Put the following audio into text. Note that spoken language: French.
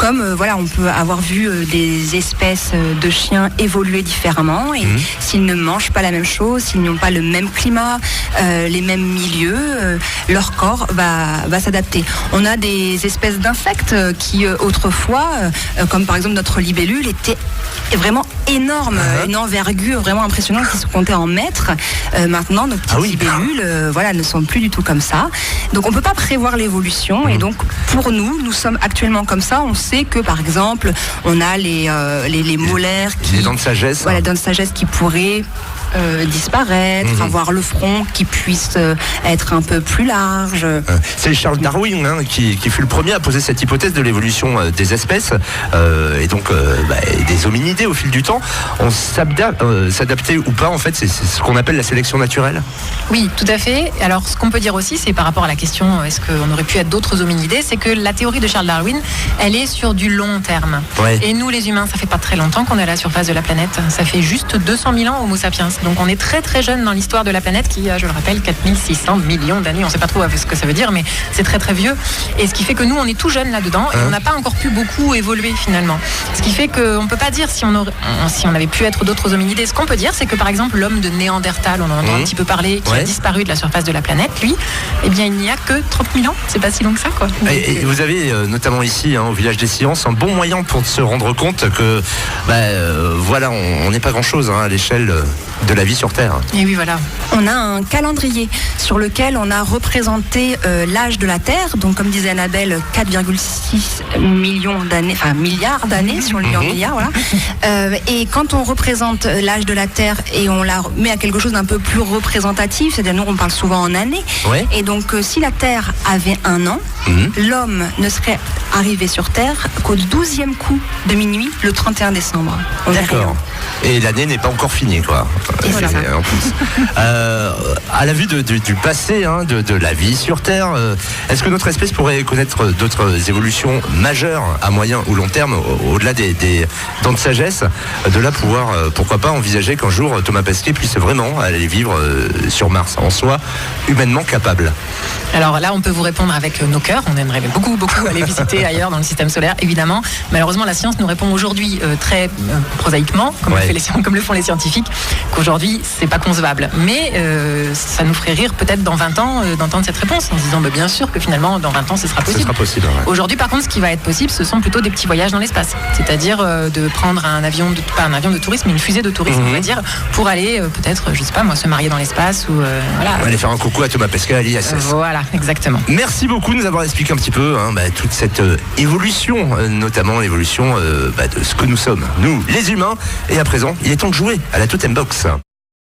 comme on peut avoir vu des espèces de chiens évoluer différemment, et s'ils ne mangent pas la même chose, s'ils n'ont pas le même climat, les mêmes milieux, leur corps va s'adapter. On a des espèces d'insectes qui autrefois, comme par exemple notre libellule, était vraiment énorme, une envergure vraiment impressionnante qui se comptait en mètres. Maintenant, nos petites libellules ne sont plus du tout comme ça. Donc on ne peut pas prévoir l'évolution, et donc pour nous sommes actuellement comme ça. On sait que par exemple on a les molaires, les dents de sagesse, les dents de sagesse qui pourraient disparaître, avoir le front qui puisse être un peu plus large. C'est Charles Darwin qui fut le premier à poser cette hypothèse de l'évolution des espèces et donc des hominidés au fil du temps. On s'adapter ou pas, en fait, c'est ce qu'on appelle la sélection naturelle. Oui, tout à fait. Alors ce qu'on peut dire aussi, c'est par rapport à la question est-ce qu'on aurait pu être d'autres hominidés, c'est que la théorie de Charles Darwin, elle est sur du long terme. Et nous les humains, ça fait pas très longtemps qu'on est à la surface de la planète. Ça fait juste 200 000 ans Homo sapiens. Donc on est très très jeune dans l'histoire de la planète qui a, je le rappelle, 4600 millions d'années. On ne sait pas trop ce que ça veut dire, mais c'est très très vieux. Et ce qui fait que nous, on est tout jeune là-dedans et on n'a pas encore pu beaucoup évoluer finalement. Ce qui fait qu'on ne peut pas dire si on avait pu être d'autres hominidés. Ce qu'on peut dire, c'est que par exemple l'homme de Néandertal, on en entend un petit peu parler, qui a disparu de la surface de la planète, lui, eh bien il n'y a que 30 000 ans. C'est pas si long que ça, quoi. Donc, et vous avez notamment ici, au Village des Sciences, un bon moyen pour se rendre compte que on n'est pas grand-chose à l'échelle de la vie sur Terre. Et oui, voilà. On a un calendrier sur lequel on a représenté l'âge de la Terre. Donc, comme disait Annabelle, 4,6 millions d'années, enfin milliards d'années, si on le met en milliards, voilà. Et quand on représente l'âge de la Terre et on la met à quelque chose d'un peu plus représentatif, c'est-à-dire nous, on parle souvent en années. Et donc, si la Terre avait 1 an, l'homme ne serait arrivé sur Terre qu'au 12e coup de minuit, le 31 décembre. D'accord. Et l'année n'est pas encore finie, quoi. Et voilà. En plus. À la vue du passé, de la vie sur Terre, est-ce que notre espèce pourrait connaître d'autres évolutions majeures à moyen ou long terme, au-delà des dents de sagesse, de là pouvoir, pourquoi pas, envisager qu'un jour Thomas Pesquet puisse vraiment aller vivre sur Mars, en soi humainement capable? Alors là, on peut vous répondre avec nos cœurs. On aimerait beaucoup aller visiter ailleurs dans le système solaire, évidemment. Malheureusement, la science nous répond aujourd'hui très prosaïquement, comme le font les scientifiques, qu'aujourd'hui, c'est pas concevable. Mais ça nous ferait rire peut-être dans 20 ans d'entendre cette réponse, en se disant bien sûr que finalement, dans 20 ans, ce sera possible. Ce sera possible, Aujourd'hui, par contre, ce qui va être possible, ce sont plutôt des petits voyages dans l'espace. C'est-à-dire de prendre pas un avion de tourisme, mais une fusée de tourisme, on va dire, pour aller peut-être, je sais pas moi, se marier dans l'espace ou voilà. On va aller faire un coucou à Thomas Pesquet à l'ISS. Voilà, exactement. Merci beaucoup de nous avoir expliqué un petit peu toute cette évolution, notamment l'évolution de ce que nous sommes, nous, les humains. Et à présent, il est temps de jouer à la Totem Box.